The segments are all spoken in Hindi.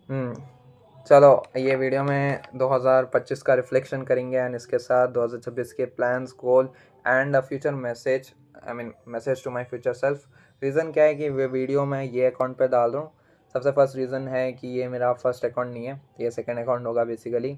हुँ। चलो ये वीडियो में 2025 का रिफ्लेक्शन करेंगे एंड इसके साथ 2026 के plans, goal and a future message, I mean message to my future self. Reason क्या है कि वे वीडियो मैं ये अकाउंट पे डाल रहा हूँ। सबसे फर्स्ट रीज़न है कि ये मेरा फर्स्ट अकाउंट नहीं है, ये सेकंड अकाउंट होगा बेसिकली।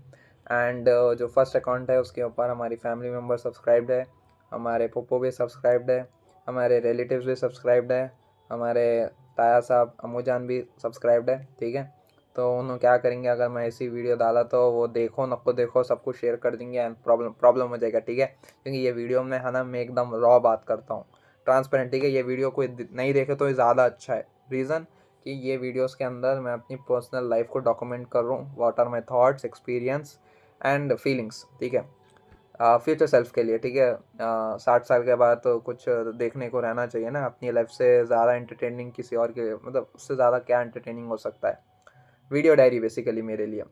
एंड जो फर्स्ट अकाउंट है उसके ऊपर हमारी फैमिली मेम्बर सब्सक्राइब्ड है, हमारे पप्पो भी सब्सक्राइब्ड है, हमारे रिलेटिव्स भी सब्सक्राइब्ड है, हमारे ताया साहब अम्मू जान भी सब्सक्राइब्ड है, ठीक है। तो उन्होंने क्या करेंगे, अगर मैं ऐसी वीडियो डाला तो वो देखो नको देखो सबको शेयर कर देंगे एंड प्रॉब्लम प्रॉब्लम हो जाएगा, ठीक है। क्योंकि ये वीडियो में है ना, मैं एकदम रॉ बात करता हूँ, ट्रांसपेरेंट, ठीक है। ये वीडियो कोई नहीं देखे तो ज़्यादा अच्छा है। रीज़न कि ये वीडियोस के अंदर मैं अपनी पर्सनल लाइफ को डॉक्यूमेंट कर रहा हूँ, what are my thoughts, experience and feelings, ठीक है। फ्यूचर सेल्फ के लिए, ठीक है। 60 साल के बाद तो कुछ देखने को रहना चाहिए ना अपनी लाइफ से ज़्यादा एंटरटेनिंग किसी और के, मतलब उससे ज़्यादा क्या एंटरटेनिंग हो सकता है। वीडियो डायरी बेसिकली मेरे लिए।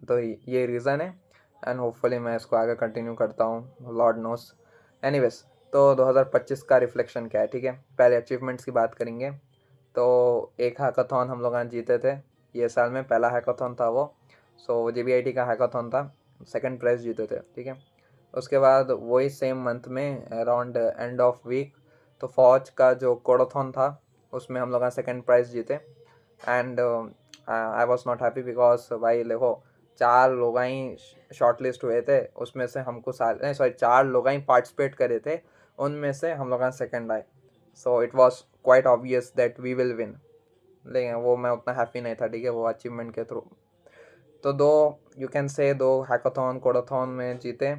तो ये रीज़न है एंड होपफुली मैं इसको आगे कंटिन्यू करता हूँ, लॉर्ड नोस। एनीवेज, तो 2025 का रिफ्लेक्शन क्या है, ठीक है। पहले अचीवमेंट्स की बात करेंगे। तो एक हैकाथॉन हम लोग आज जीते थे, ये साल में पहला हैकाथॉन था वो। सो JBIT का हैकाथॉन था, सेकंड प्राइज़ जीते थे, ठीक है। उसके बाद वही सेम मंथ में अराउंड एंड ऑफ वीक तो फौज का जो कोडाथॉन था उसमें हम लोग सेकंड प्राइज़ जीते। And I was not happy because भाई देखो, 4 लोग ही शॉर्ट लिस्ट हुए थे, उसमें से हमको नहीं सॉरी 4 लोग ही पार्टिसिपेट करे थे, उनमें से हम लोग सेकंड आए। So it was quite obvious that we will win, लेकिन वो मैं उतना हैप्पी नहीं था, ठीक है, वो अचीवमेंट के थ्रू। तो दो, यू कैन से दो हैकाथॉन कोडाथॉन में जीते।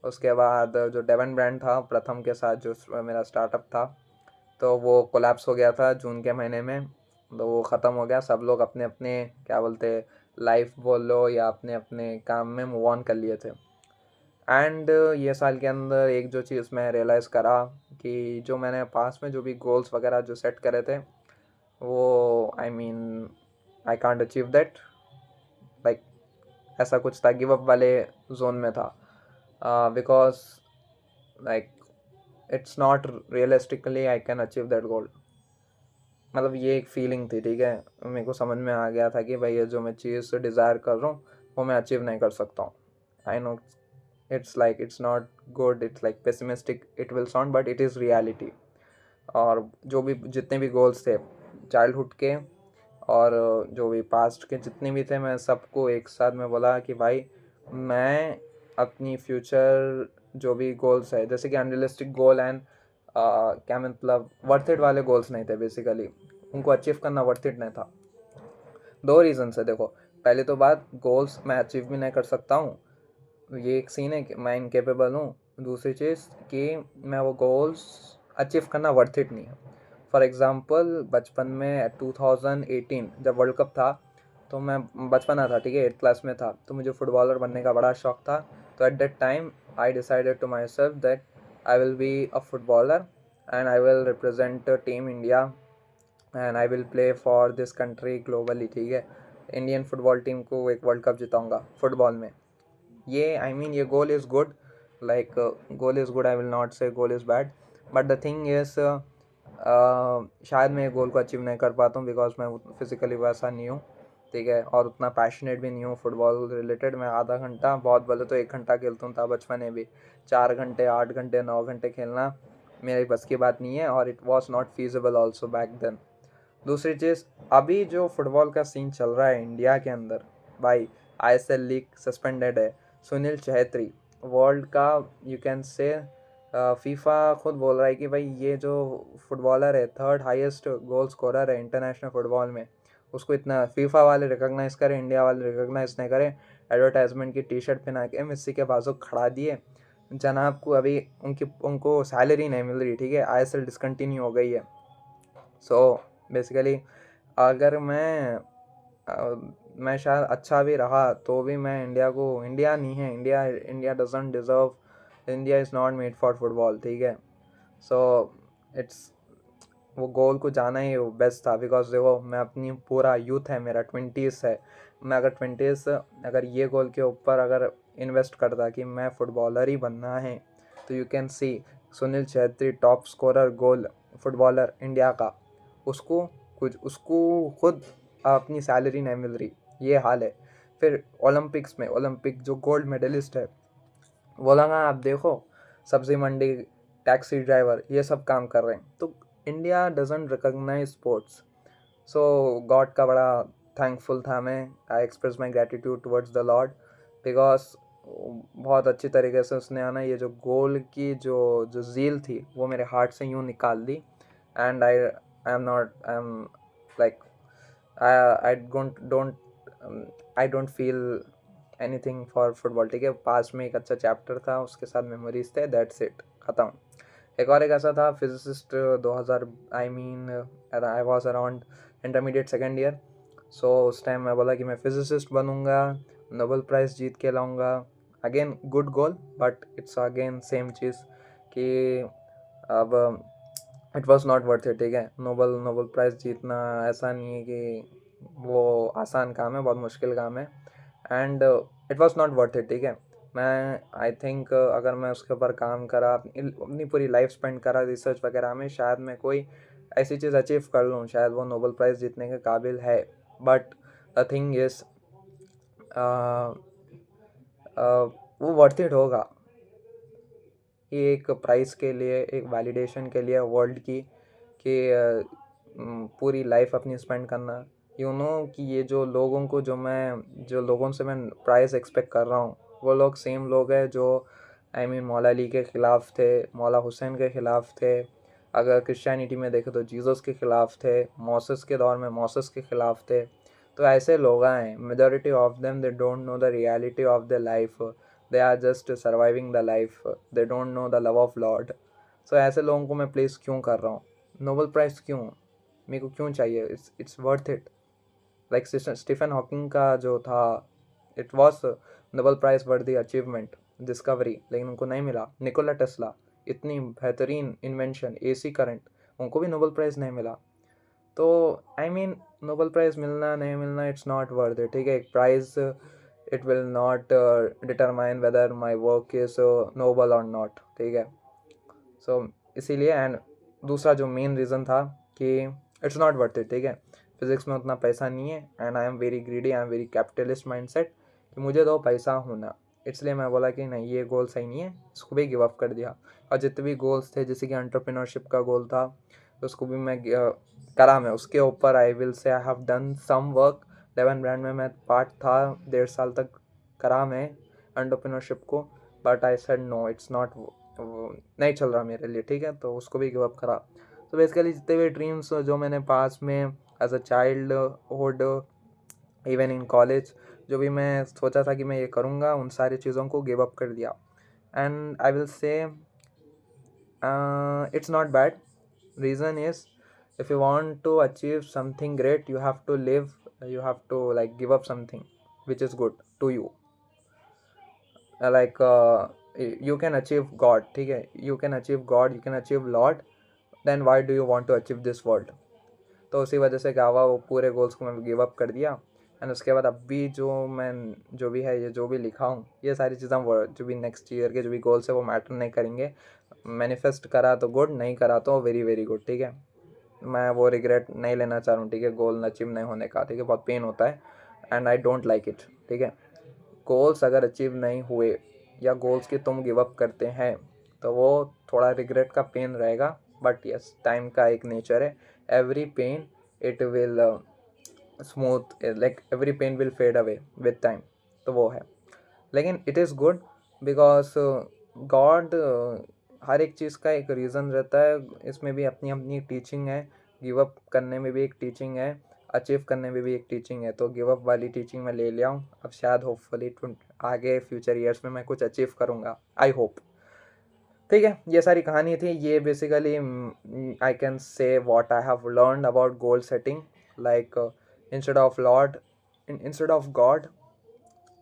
उसके बाद जो डेवन ब्रांड था प्रथम के साथ जो मेरा स्टार्टअप था, तो वो कोलैप्स हो गया था जून के महीने में। तो वो ख़त्म हो गया, सब लोग अपने अपने क्या बोलते लाइफ बोल लो या अपने अपने काम में मूव ऑन कर लिए थे। एंड ये साल के अंदर एक जो चीज़ मैं रियलाइज़ करा कि जो मैंने पास में जो भी गोल्स वगैरह जो सेट करे थे, वो आई mean I can't achieve that, like ऐसा कुछ था, गिव अप वाले जोन में था। Because like it's not realistically I can achieve that goal. मतलब ये एक फीलिंग थी, ठीक है। मेरे को समझ में आ गया था कि भाई ये जो मैं चीज़ डिज़ायर कर रहा हूँ वो मैं अचीव नहीं कर सकता हूँ। I know it's like it's not good, it's like pessimistic it will sound, but it is reality. और जो भी जितने भी गोल्स थे चाइल्डहुड के और जो भी पास्ट के जितने भी थे, मैं सबको एक साथ में बोला कि भाई मैं अपनी फ्यूचर जो भी गोल्स है, जैसे कि अनरियलिस्टिक गोल एंड क्या मतलब वर्थ इट वाले गोल्स नहीं थे बेसिकली, उनको अचीव करना वर्थ इट नहीं था। दो रीज़न है देखो। पहले तो बात, गोल्स मैं अचीव भी नहीं कर सकता हूँ, ये एक सीन है कि मैं इनकेपेबल हूँ। दूसरी चीज़ कि मैं वो गोल्स अचीव करना वर्थ इट नहीं है। फॉर एग्ज़ाम्पल बचपन में 2018 जब वर्ल्ड कप था, तो मैं बचपना था, ठीक है, 8th क्लास में था, तो मुझे फुटबॉलर बनने का बड़ा शौक था। तो at that time I decided to myself that I will be a footballer and I will represent team India and I will play for this country globally, ठीक है। इंडियन फुटबॉल टीम को एक वर्ल्ड कप जिताऊंगा फुटबॉल में। ये आई मीन ये goal is good, like goal is good, I will not say goal is bad, but the thing is शायद मैं गोल को अचीव नहीं कर पाता हूँ बिकॉज मैं फिज़िकली वैसा नहीं हूँ, ठीक है, और उतना पैशनेट भी नहीं हूँ फुटबॉल रिलेटेड। मैं आधा घंटा, बहुत बोले तो 1 घंटा खेलता हूँ था बचपन में भी। 4 घंटे 8 घंटे 9 घंटे खेलना मेरी बस की बात नहीं है, और it was not feasible also back then. दूसरी चीज़, अभी जो फुटबॉल का सीन चल रहा है इंडिया के अंदर, भाई ISL लीग सस्पेंडेड है, सुनील छेत्री वर्ल्ड का, यू कैन से फीफा खुद बोल रहा है कि भाई ये जो फुटबॉलर है थर्ड हाईएस्ट गोल स्कोरर है इंटरनेशनल फुटबॉल में, उसको इतना फीफा वाले रिकॉग्नाइज करें, इंडिया वाले रिकॉग्नाइज नहीं करें। एडवर्टाइजमेंट की टी शर्ट पहना के मेसी के बाजू खड़ा दिए जनाब को, अभी उनको सैलरी नहीं मिल रही, ठीक है, ISL डिसकंटिन्यू हो गई है। सो बेसिकली अगर मैं शायद अच्छा भी रहा तो भी मैं इंडिया को, इंडिया नहीं है, India doesn't deserve, India is not made for football, ठीक है। सो इट्स, वो गोल को जाना ही बेस्ट था बिकॉज देखो मैं अपनी पूरा यूथ है, मेरा 20s है, मैं अगर 20s अगर ये गोल के ऊपर अगर इन्वेस्ट करता कि मैं फुटबॉलर ही बनना है, तो you can see Sunil Chhetri top scorer goal footballer India का, उसको खुद अपनी सैलरी नहीं मिल रही, ये हाल है। फिर ओलंपिक्स में ओलंपिक जो गोल्ड मेडलिस्ट है वो लगा, आप देखो सब्जी मंडी, टैक्सी ड्राइवर, ये सब काम कर रहे हैं। तो India doesn't recognize sports. So God का बड़ा थैंकफुल था मैं। I express my gratitude towards the Lord, because बहुत अच्छी तरीके से उसने आना ये जो गोल की जो जो झील थी वो मेरे हार्ट से यूँ निकाल दी। And I am not, I am like, I don't feel anything for football. ठीक है, पास में एक अच्छा चैप्टर था, उसके साथ मेमोरीज थे, दैट्स इट, ख़त्म। एक ऐसा था physicist 2000, I mean I was around intermediate second year. So उस टाइम मैं बोला कि मैं फिजिसिस्ट बनूंगा, नोबेल प्राइज़ जीत के लाऊंगा। Again good goal, but it's again same चीज़ कि अब it was not worth it. ठीक है, नोबेल प्राइज़ जीतना ऐसा नहीं है कि वो आसान काम है, बहुत मुश्किल काम है। And it was not worth it. ठीक है, मैं आई थिंक अगर मैं उसके ऊपर काम करा, अपनी पूरी लाइफ स्पेंड करा रिसर्च वगैरह में, शायद मैं कोई ऐसी चीज़ अचीव कर लूँ, शायद वो नोबेल प्राइज़ जीतने के काबिल है। बट द थिंग इज़ वो वर्थ इट होगा कि एक प्राइज़ के लिए, एक वैलिडेशन के लिए वर्ल्ड की, कि पूरी लाइफ अपनी स्पेंड करना, यू नो कि ये जो लोगों को, जो लोगों से मैं प्राइज़ एक्सपेक्ट कर रहा हूँ, वो लोग सेम लोग हैं जो आई मीन मौला अली के ख़िलाफ़ थे, मौला हुसैन के ख़िलाफ़ थे, अगर क्रिश्चियनिटी में देखें तो जीसस के ख़िलाफ़ थे, मोसेस के दौर में मोसेस के ख़िलाफ़ थे। तो ऐसे लोग हैं, majority of them they don't know the reality of the life, they are just surviving the life, they don't know the love of lord. So ऐसे लोगों को मैं प्लेस क्यों कर रहा हूँ, नोबेल प्राइज़ क्यों, मेरे को क्यों चाहिए? It's worth it. Like Stephen Hawking का जो था, it was Nobel prize worthy achievement, discovery, लेकिन उनको नहीं मिला। निकोला टेस्ला, इतनी बेहतरीन इन्वेंशन, एसी करंट, उनको भी नोबेल प्राइज़ नहीं मिला। तो आई मीन नोबेल प्राइज़ मिलना नहीं मिलना, इट्स नॉट वर्थ इट। ठीक है, एक prize it will not determine whether my work is noble और नॉट। ठीक है, सो इसीलिए। एंड दूसरा जो मेन रीज़न था कि इट्स नॉट वर्थ इट। ठीक है, फिज़िक्स में उतना पैसा नहीं है, and I am very greedy, I am very capitalist mindset कि मुझे तो पैसा होना, इसलिए मैं बोला कि नहीं, ये गोल सही नहीं है, इसको भी गिव अप कर दिया। और जितने भी गोल्स थे, जैसे कि एंटरप्रेन्योरशिप का गोल था, तो उसको भी मैं करा। मैं उसके ऊपर I will say I have done some work. 11 brand में मैं पार्ट था, 1.5 साल तक करा मैं एंटरप्रेन्योरशिप को, but I said no, it's not, नहीं चल रहा मेरे लिए। ठीक है, तो उसको भी गिव अप करा। तो बेसिकली जितने भी ड्रीम्स जो मैंने पास में as a childhood, even in college, जो भी मैं सोचा था कि मैं ये करूँगा, उन सारी चीज़ों को गिव अप कर दिया। एंड आई विल से it's not bad. Reason is, if you want to achieve something great, you have to live, you have to like give up something which is good to you. Like you can achieve God, ठीक है, you can achieve God, you can achieve Lord, then why do you want to achieve this world? तो उसी वजह से क्या हुआ, वो पूरे गोल्स को मैं गिव अप कर दिया। एंड उसके बाद अभी जो भी है, ये जो भी लिखा हूँ, ये सारी चीज़ें जो भी नेक्स्ट ईयर के जो भी गोल्स है वो मैटर नहीं करेंगे। मैनिफेस्ट करा तो गुड, नहीं करा तो वेरी वेरी गुड। ठीक है, मैं वो रिग्रेट नहीं लेना चाह रहा हूँ। ठीक है, गोल अचीव नहीं होने का, ठीक है, बहुत पेन होता है, and I don't like it. ठीक है, गोल्स अगर अचीव नहीं हुए या गोल्स की तुम गिव अप करते हैं तो वो थोड़ा रिग्रेट का पेन रहेगा, बट यस, टाइम का एक नेचर है, every pain it will smooth, like every pain will fade away with time. तो वो है, लेकिन it is good because god, हर एक चीज़ का एक रीज़न रहता है, इसमें भी अपनी अपनी टीचिंग है। गिव अप करने में भी एक टीचिंग है, अचीव करने में भी एक टीचिंग है। तो गिव अप वाली टीचिंग मैं ले लिया हूँ, अब शायद होपफुली आगे फ्यूचर ईयर्स में मैं कुछ अचीव करूँगा, आई होप। ठीक है, ये सारी कहानी थी। ये basically I can say what I have learned about goal setting, like instead of Lord, instead of God,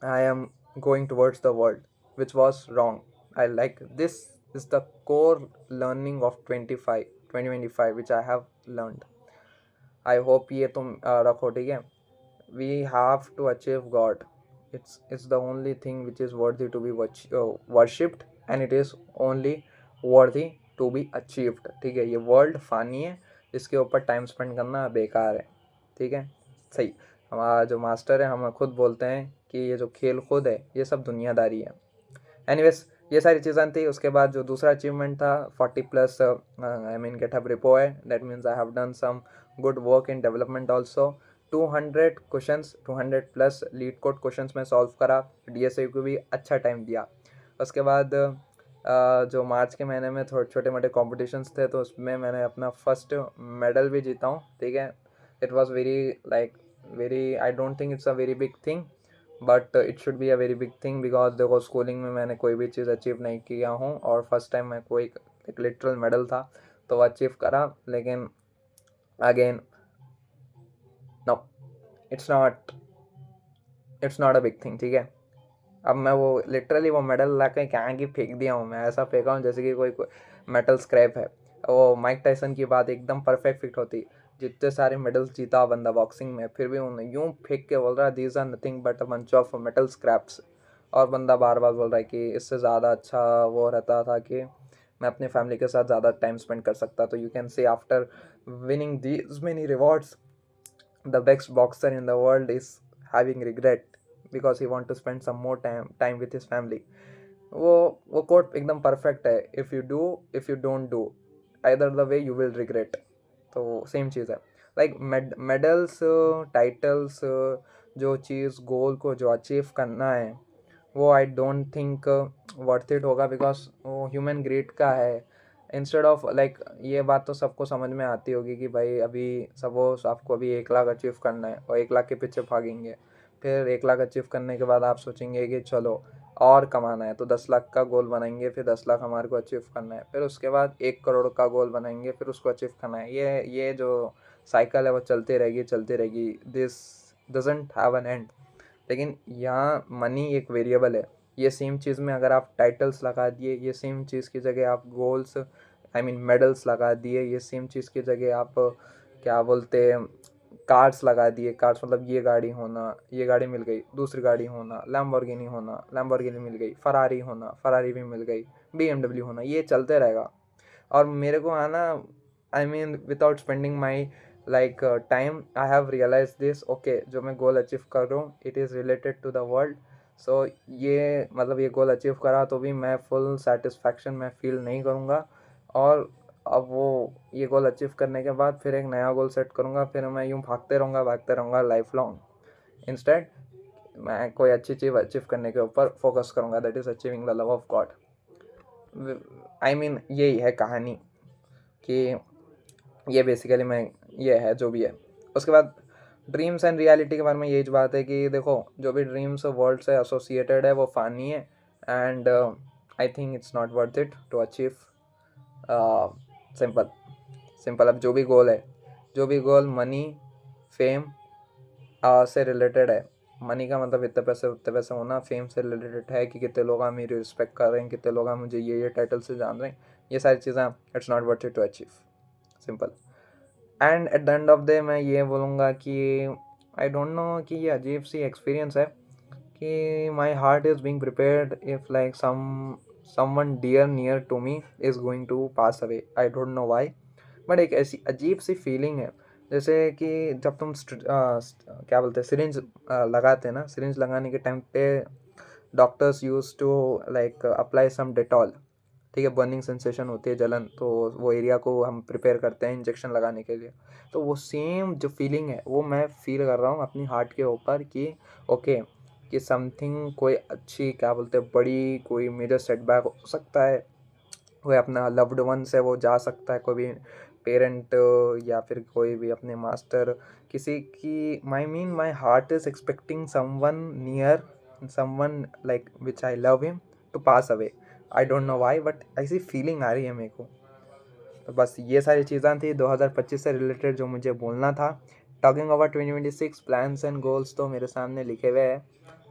I am going towards the world, which was wrong. I like this is the core learning of 2025 which I have learned. I hope ये तुम रखो। ठीक है, we have to achieve God. It's the only thing which is worthy to be worshipped, and it is only worthy to be achieved. ठीक है, ये वर्ल्ड फानी है, इसके ऊपर टाइम स्पेंड करना बेकार है। ठीक है, सही, हमारा जो मास्टर है हमें खुद बोलते हैं कि ये जो खेल कूद है ये सब दुनियादारी है। एनीवेज ये सारी चीज़ें थी। उसके बाद जो दूसरा अचीवमेंट था 40+ आई मीन गेटअप रिपो है, that means I have done some good work in development also. 200 questions, 200+ LeetCode questions में सॉल्व करा, DSA को भी अच्छा टाइम दिया। उसके बाद जो मार्च के महीने में थोड़े छोटे मोटे कॉम्पिटिशन्स थे तो उसमें मैंने अपना फर्स्ट मेडल भी जीता हूँ, ठीक है। It was very I don't think it's a very big thing, but it should be a very big thing because देखो स्कूलिंग में मैंने कोई भी चीज़ अचीव नहीं किया हूँ और फर्स्ट टाइम मैं कोई एक लिटरल मेडल था तो वो अचीव करा। लेकिन again no, it's not a big thing, ठीक है। अब मैं वो लिटरली वो मेडल ला के कहाँ की फेंक दिया हूँ, मैं ऐसा फेंका हूँ जैसे कि कोई मेटल स्क्रैप है। वो माइक टाइसन की बात एकदम परफेक्ट फिट होती, जितने सारे मेडल्स जीता बंदा बॉक्सिंग में फिर भी उन्हें यूं फेंक के बोल रहा है these are nothing but a bunch of metal scraps. और बंदा बार बार बोल रहा है कि इससे ज़्यादा अच्छा वो रहता था कि मैं अपनी फैमिली के साथ ज़्यादा टाइम स्पेंड कर सकता। तो you can say after winning these many rewards the best boxer in the world is having regret because he want to spend some more time with his family। वो कोट एकदम परफेक्ट है, if you don't do either the way you will regret. तो सेम चीज़ है, लाइक मेडल्स, टाइटल्स, जो चीज़ गोल को जो अचीव करना है वो I don't think worth it होगा बिकॉज वो ह्यूमन ग्रीड का है। इंस्टेड ऑफ लाइक ये बात तो सबको समझ में आती होगी कि भाई अभी आपको अभी 1 लाख अचीव करना है और 1 लाख के पीछे भागेंगे। फिर 1 लाख अचीव करने के बाद आप सोचेंगे कि चलो और कमाना है तो 10 लाख का गोल बनाएंगे, फिर 10 लाख हमारे को अचीव करना है, फिर उसके बाद 1 करोड़ का गोल बनाएंगे, फिर उसको अचीव करना है। ये जो साइकिल है वो चलती रहेगी, this doesn't have an and. लेकिन यहाँ मनी एक वेरिएबल है। ये सेम चीज़ में अगर आप टाइटल्स लगा दिए, ये सेम चीज़ की जगह आप गोल्स आई मीन मेडल्स लगा दिए, ये सेम चीज़ की जगह आप क्या बोलते हैं कार्स लगा दिए, कार्स मतलब ये गाड़ी होना, ये गाड़ी मिल गई, दूसरी गाड़ी होना, लैम्बोर्गिनी होना, लैम्बोर्गिनी मिल गई, फरारी होना, फरारी भी मिल गई, BMW होना, ये चलते रहेगा। और मेरे को आना I mean without spending my like time I have realise this okay, जो मैं गोल अचीव कर रहा हूँ it is related to the world. So ये मतलब ये गोल अचीव करा तो भी मैं फुल सेटिस्फैक्शन मैं फील नहीं करूँगा। और अब वो ये गोल अचीव करने के बाद फिर एक नया गोल सेट करूँगा, फिर मैं यूँ भागते रहूँगा लाइफ लॉन्ग। इंस्टेड मैं कोई अच्छी चीज़ अचीव करने के ऊपर फोकस करूँगा, that is achieving the love of God. I mean यही है कहानी कि ये बेसिकली मैं ये है जो भी है। उसके बाद ड्रीम्स एंड रियलिटी के बारे में यही बात है कि देखो जो भी ड्रीम्स वर्ल्ड से एसोसिएटेड है वो फ़ानी है and I think it's not worth it to achieve. Simple simple अब जो भी गोल मनी फेम से रिलेटेड है, मनी का मतलब इतने पैसे उतने पैसे होना, फेम से रिलेटेड है कि कितने लोग मेरी रिस्पेक्ट कर रहे हैं, कितने लोग मुझे ये टाइटल से जान रहे हैं, ये सारी चीज़ें it's not worth it to achieve, simple. And at the end of day मैं ये बोलूँगा कि आई डोंट नो कि ये अजीब सी एक्सपीरियंस है कि my heart is being prepared if like someone dear near to me is going to pass away, I don't know why, but एक ऐसी अजीब सी फीलिंग है जैसे कि जब तुम क्या बोलते हैं सिरिंज लगाते हैं ना, सिरिंज लगाने के टाइम पे doctors use to like apply some Dettol, ठीक है, बर्निंग सेंसेशन होती है, जलन, तो वो एरिया को हम प्रिपेयर करते हैं इंजेक्शन लगाने के लिए। तो वो सेम जो फीलिंग है वो मैं फील कर रहा हूँ अपनी हार्ट के ऊपर कि ओके कि समथिंग कोई अच्छी क्या बोलते हैं बड़ी कोई मेजर सेटबैक हो सकता है, कोई अपना लव्ड वन से वो जा सकता है, कोई भी पेरेंट या फिर कोई भी अपने मास्टर किसी की, my mean my heart is expecting someone near, someone like which I love him to pass away. I don't know why but ऐसी फीलिंग आ रही है मेरे को। तो बस ये सारी चीज़ें थी 2025 से रिलेटेड जो मुझे बोलना था। Talking over 2026 plans and goals तो मेरे सामने लिखे हुए हैं।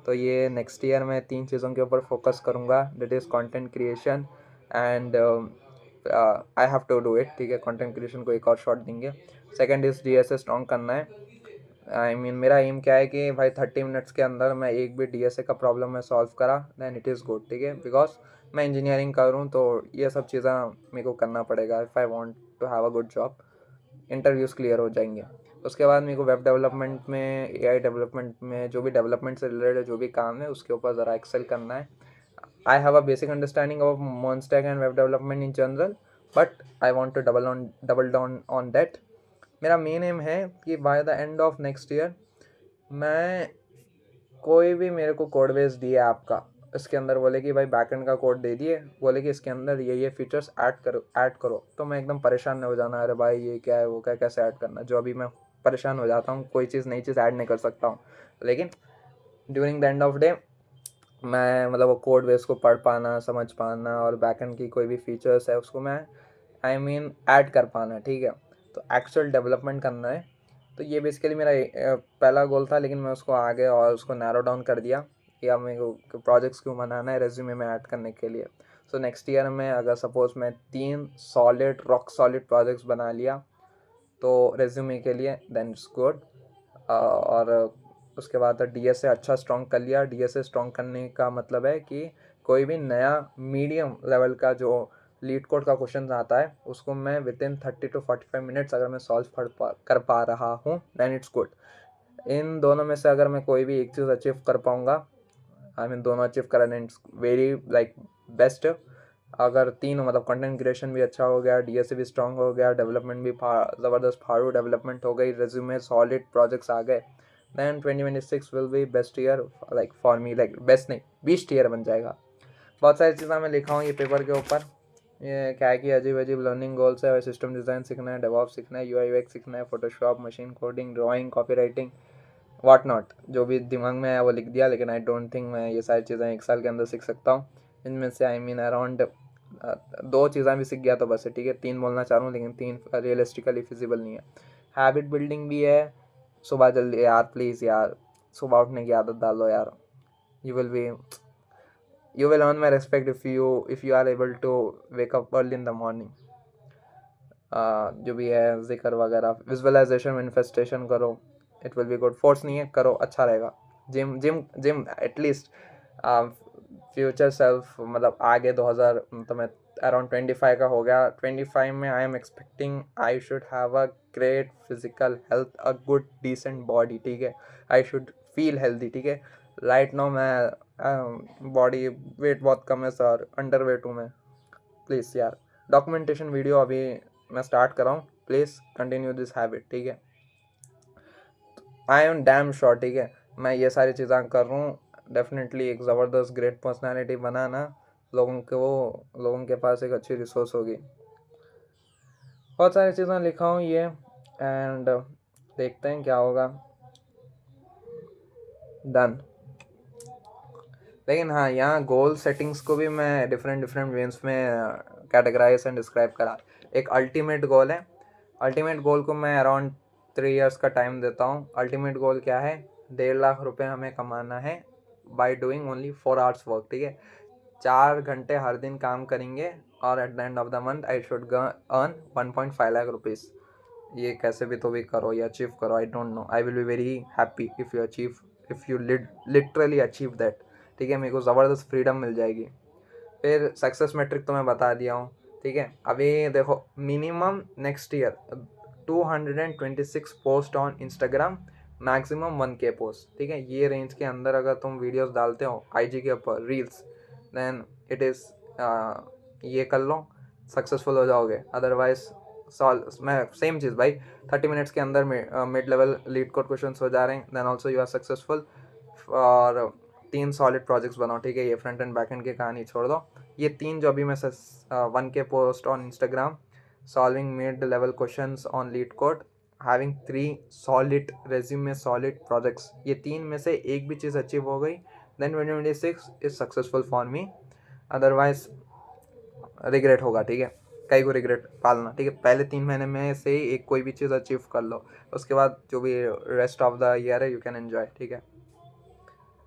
तो ये नेक्स्ट ईयर मैं 3 चीज़ों के ऊपर फोकस करूँगा, that is content creation and I have to do it, ठीक है, कंटेंट क्रिएशन को एक और शॉट देंगे। सेकंड इज़ DSA स्ट्रॉन्ग करना है। आई मीन मेरा एम क्या है कि भाई 30 मिनट्स के अंदर मैं एक भी DSA का प्रॉब्लम मैं सॉल्व करा दैन इट इज़ गुड, ठीक है, बिकॉज मैं इंजीनियरिंग कर रहा हूँ तो ये सब चीज़ें मेरे को करना पड़ेगा if I want to have a good job. Interviews clear हो जाएंगे। उसके बाद मेरे को वेब डेवलपमेंट में, AI डेवलपमेंट में, जो भी डेवलपमेंट से रिलेटेड जो भी काम है उसके ऊपर ज़रा एक्सेल करना है. I have a basic understanding of MERN stack and web development in general, but I want to double down on that. मेरा मेन एम है कि by the end of next year मैं कोई भी मेरे को कोड बेस दिए आपका, इसके अंदर बोले कि भाई बैकएंड का कोड दे दिए, बोले कि इसके अंदर ये फीचर्स ऐड करो, तो मैं एकदम परेशान नहीं हो जाना, अरे भाई ये क्या है, वो क्या, कैसे ऐड करना. जो अभी मैं परेशान हो जाता हूँ, कोई चीज़ नई चीज़ ऐड नहीं कर सकता हूँ. लेकिन during the end of day मैं मतलब वो कोड बेस को पढ़ पाना, समझ पाना, और बैकएंड की कोई भी फीचर्स है उसको मैं ऐड कर पाना. ठीक है, तो एक्चुअल डेवलपमेंट करना है. तो ये बेसिकली मेरा पहला गोल था, लेकिन मैं उसको आगे और उसको नैरो डाउन कर दिया कि अब मेरे को प्रोजेक्ट्स क्यों बनाना है रेज्यूमे में ऐड करने के लिए. सो नेक्स्ट ईयर में अगर सपोज मैं 3 सॉलिड रॉक सॉलिड प्रोजेक्ट्स बना लिया तो रेज्यूमे के लिए, देन इट्स गुड. और उसके बाद DSA अच्छा स्ट्रॉन्ग कर लिया. DSA स्ट्रॉन्ग करने का मतलब है कि कोई भी नया मीडियम लेवल का जो लीड कोड का क्वेश्चन आता है उसको मैं विद इन 30 to 45 मिनट्स अगर मैं सॉल्व कर पा रहा हूँ, दैन इट्स गुड. इन दोनों में से अगर मैं कोई भी एक चीज़ अचीव कर पाऊँगा, दोनों अचीव करा, then it's very like best. अगर तीनों मतलब कंटेंट क्रिएशन भी अच्छा हो गया, DSA भी स्ट्रॉन्ग हो गया, डेवलपमेंट भी ज़बरदस्त फाड़ू डेवलपमेंट हो गई, रेज्यूमे सॉलिड प्रोजेक्ट्स आ गए, then 2026 will be best year like for me, like best नहीं, बेस्ट ईयर बन जाएगा. बहुत सारी चीज़ें मैं लिखा हूँ ये पेपर के ऊपर. ये क्या है कि अजीब अजीब लर्निंग गोल्स है. सिस्टम डिज़ाइन सीखना है, डेवऑप्स सीखना है, UI UX सीखना है, Photoshop, machine coding, drawing, copy writing, watt not, जो भी दिमाग में है वो लिख दिया. लेकिन आई डोंट थिंक मैं ये सारी चीज़ें 1 साल के अंदर सीख सकता हूँ. इनमें से अराउंड 2 चीज़ें भी सीख गया तो बस है. ठीक है, 3 बोलना चाह रहा हूँ लेकिन 3 रियलिस्टिकली फिजिबल नहीं है. हैबिट बिल्डिंग भी है. सुबह जल्दी यार, प्लीज़ यार, सुबह उठने की आदत डालो यार. You will earn my respect if you are able to wake up early in the morning. जो भी है जिक्र वगैरह, विजुअलाइजेशन, मैनिफेस्टेशन करो, it will be good. Force नहीं है, करो, अच्छा रहेगा. Gym gym gym at least future self, मतलब आगे 2000, तो मैं अराउंड 25 का हो गया. 25 में I am expecting I should have a great physical health, a good decent body. ठीक है, आई शुड फील हेल्दी. ठीक है, राइट नाउ मैं बॉडी वेट बहुत कम है सर, अंडर वेट हूँ मैं. प्लीज़ यार, डॉक्यूमेंटेशन वीडियो अभी मैं स्टार्ट कर रहा हूँ, प्लीज़ कंटिन्यू दिस हैबिट. ठीक है, आई एम डैम श्योर. ठीक है, मैं ये सारी चीज़ें कर रहा हूँ, डेफिनेटली एक ज़बरदस्त ग्रेट पर्सनालिटी बनाना, लोगों के पास एक अच्छी रिसोर्स होगी. बहुत सारी चीज़ें लिखा हूँ ये, एंड देखते हैं क्या होगा. डन. लेकिन हाँ, यहाँ गोल सेटिंग्स को भी मैं डिफरेंट वेज में कैटेगराइज एंड डिस्क्राइब करा. एक अल्टीमेट गोल है. अल्टीमेट गोल को मैं अराउंड 3 years का टाइम देता हूँ. अल्टीमेट गोल क्या है? 1.5 लाख रुपए हमें कमाना है by doing only 4 hours work. ठीक है, 4 घंटे हर दिन काम करेंगे और eight the end of the month I should earn 1.5 lakh rupees. ये कैसे भी तो भी करो, ये अचीव करो. आई don't no, I will be very happy if you literally achieve that. ठीक है, मेरे को ज़बरदस्त फ्रीडम मिल जाएगी. फिर सक्सेस मैट्रिक तो मैं बता दिया हूँ. ठीक है, अभी देखो, minimum next year 226 post on Instagram, maximum 1K post. ठीक है, ये रेंज के अंदर अगर तुम वीडियोस डालते हो IG के ऊपर, रील्स, देन इट इज़, ये कर लो, सक्सेसफुल हो जाओगे. अदरवाइज मैं सेम चीज़ भाई, 30 मिनट्स के अंदर mid level LeetCode question हो जा रहे हैं, then also you are successful. और 3 सॉलिड प्रोजेक्ट्स बनाओ. ठीक है, ये फ्रंट एंड बैक एंड की कहानी छोड़ दो. ये 3 जो अभी मैं 1K post on Instagram, solving mid level questions on leet code, having 3 solid resume solid projects, ये 3 में से एक भी चीज़ अचीव हो गई, then 2026 is successful for me. Otherwise regret होगा. ठीक है, कई को रिग्रेट पालना. ठीक है, पहले 3 महीने में से ही एक कोई भी चीज़ अचीव कर लो, उसके बाद जो भी रेस्ट ऑफ द ईयर है यू कैन एन्जॉय. ठीक है,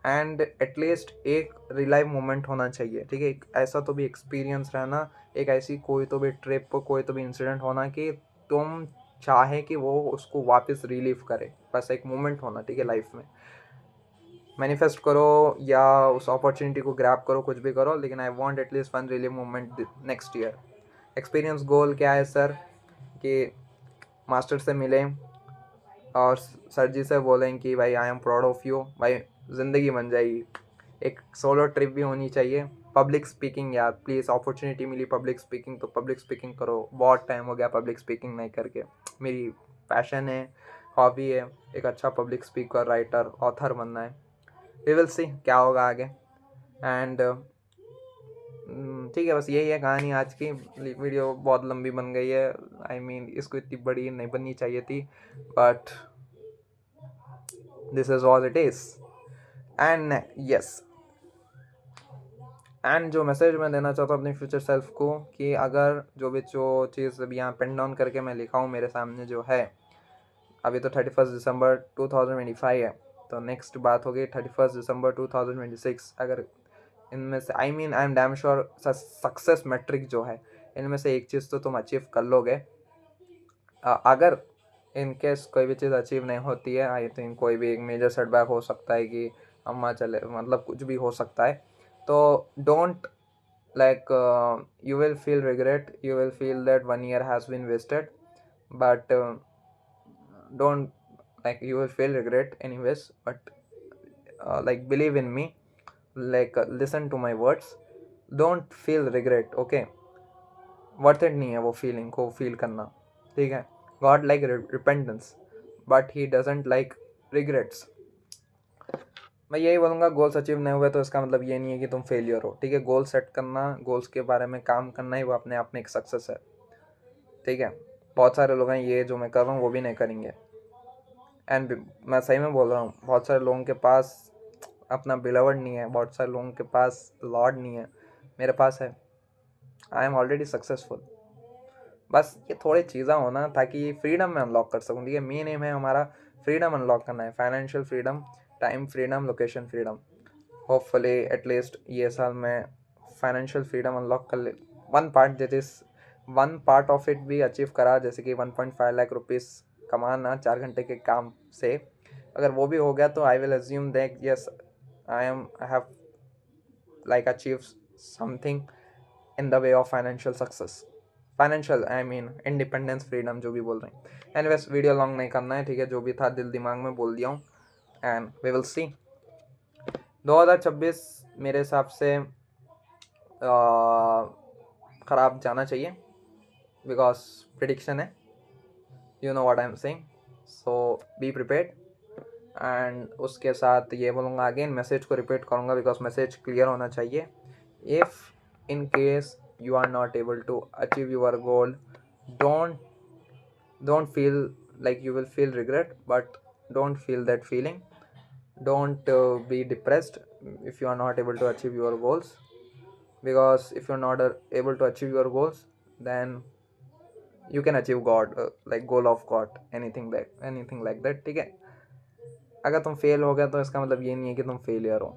एंड एटलीस्ट एक रिलाइव मोमेंट होना चाहिए. ठीक है, एक ऐसा तो भी एक्सपीरियंस रहना, एक ऐसी कोई तो भी ट्रिप, कोई तो भी इंसिडेंट होना कि तुम चाहे कि वो उसको वापस रिलीव करे. बस एक मोमेंट होना. ठीक है, लाइफ में मैनिफेस्ट करो या उस अपॉर्चुनिटी को ग्रैब करो, कुछ भी करो, लेकिन I want at least one relieve moment next year. Experience goal क्या है सर? कि मास्टर से मिले, और सर जी से बोलें कि भाई I am proud of you, भाई ज़िंदगी बन जाएगी। एक सोलो ट्रिप भी होनी चाहिए। पब्लिक स्पीकिंग यार प्लीज़, अपॉर्चुनिटी मिली पब्लिक स्पीकिंग तो पब्लिक स्पीकिंग करो। बहुत टाइम हो गया पब्लिक स्पीकिंग नहीं करके। मेरी पैशन है, हॉबी है, एक अच्छा पब्लिक स्पीकर, राइटर, ऑथर बनना है। वी विल सी क्या होगा आगे। एंड ठीक है, बस यही है कहानी आज की। वीडियो बहुत लंबी बन गई है। आई मीन इसको इतनी बड़ी नहीं बननी चाहिए थी, but this is all it is. And yes, and जो मैसेज मैं देना चाहता हूँ अपने फ्यूचर सेल्फ को, कि अगर जो चीज़ अभी यहाँ पेन डाउन करके मैं लिखा हूँ मेरे सामने जो है, अभी तो 31 दिसंबर 2025 है, तो नेक्स्ट बात होगी 31 दिसंबर 2026। अगर इनमें से I am damn sure success metric जो है, इनमें से एक चीज़ तो तुम अचीव कर लोगे। अगर इन केस कोई भी चीज़ अचीव नहीं होती है, आई थिंक कोई भी एक मेजर सेटबैक हो सकता है कि अम्मा चले, मतलब कुछ भी हो सकता है, तो don't like you will feel regret, you will feel that 1 year has been wasted, but don't, like, you will feel regret anyways, but like believe in me, like listen to my words, don't feel regret, okay? Worth it नहीं है वो फीलिंग को फील करना, ठीक है? God like repentance, but he doesn't like regrets. मैं यही बोलूँगा, गोल्स अचीव नहीं हुए तो इसका मतलब ये नहीं है कि तुम फेलियर हो, ठीक है? गोल सेट करना, गोल्स के बारे में काम करना ही वो अपने आप में एक सक्सेस है, ठीक है? बहुत सारे लोग हैं ये जो मैं कर रहा हूँ वो भी नहीं करेंगे। एंड मैं सही में बोल रहा हूँ, बहुत सारे लोगों के पास अपना बिलवर्ड नहीं है, बहुत सारे लोगों के पास लॉर्ड नहीं है, मेरे पास है। I am already successful. बस ये थोड़ी चीज़ें होना ताकि फ्रीडम में अनलॉक कर सकूँ, ठीक है? मेन एम है हमारा फ्रीडम अनलॉक करना है, financial freedom, time freedom, location freedom. Hopefully at least ये साल मैं फाइनेंशियल फ्रीडम अनलॉक कर ले, वन पार्ट ऑफ इट भी अचीव करा, जैसे कि 1.5 लाख रुपीज़ कमाना 4 घंटे के काम से। अगर वो भी हो गया तो I will assume that yes, I have like achieve something in the way of financial success, financial I mean independence, freedom, जो भी बोल रहे हैं। एनीवेज वीडियो लॉन्ग नहीं करना है, ठीक है? जो भी था दिल दिमाग में बोल दिया हूँ, एंड वी विल सी। 2026 मेरे हिसाब से ख़राब जाना चाहिए, बिकॉज प्रिडिक्शन है, you know what I am saying, so be prepared. And उसके साथ ये बोलूँगा, अगेन मैसेज को रिपीट करूँगा बिकॉज मैसेज क्लियर होना चाहिए। If in case you are not able to achieve your goal, don't feel like you will feel regret, but don't feel that feeling. Don't be depressed if you are not able to achieve your goals, because if you're not able to achieve your goals, then you can achieve god, like goal of god, anything like that, ठीक है? अगर तुम फेल हो गया तो इसका मतलब ये नहीं है कि तुम फेलियर हो,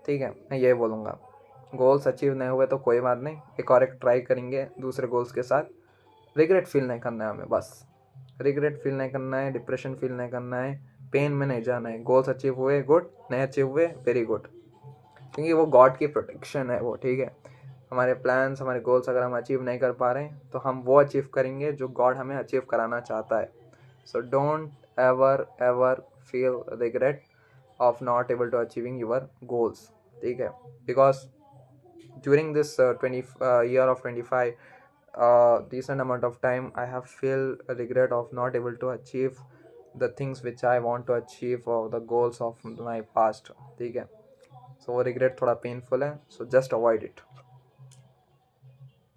ठीक है? मैं ये बोलूँगा, गोल्स अचीव नहीं हुए तो कोई बात नहीं, एक ट्राई करेंगे दूसरे गोल्स के साथ। रिग्रेट फील नहीं करना है हमें, बस रिग्रेट फील नहीं करना है, डिप्रेशन फील नहीं करना है, पेन में नहीं जाना है। गोल्स अचीव हुए गुड, नहीं अचीव हुए वेरी गुड, क्योंकि वो गॉड की प्रोटेक्शन है वो, ठीक है? हमारे प्लान्स, हमारे गोल्स अगर हम अचीव नहीं कर पा रहे हैं तो हम वो अचीव करेंगे जो गॉड हमें अचीव कराना चाहता है। So don't ever ever feel regret of not able to achieving your goals, ठीक है? Because during this 20 year of 25 decent amount of time, I have feel a regret of not able to achieve the things which I want to achieve, or the goals of my past, ठीक है? So regret थोड़ा painful है, so just avoid it.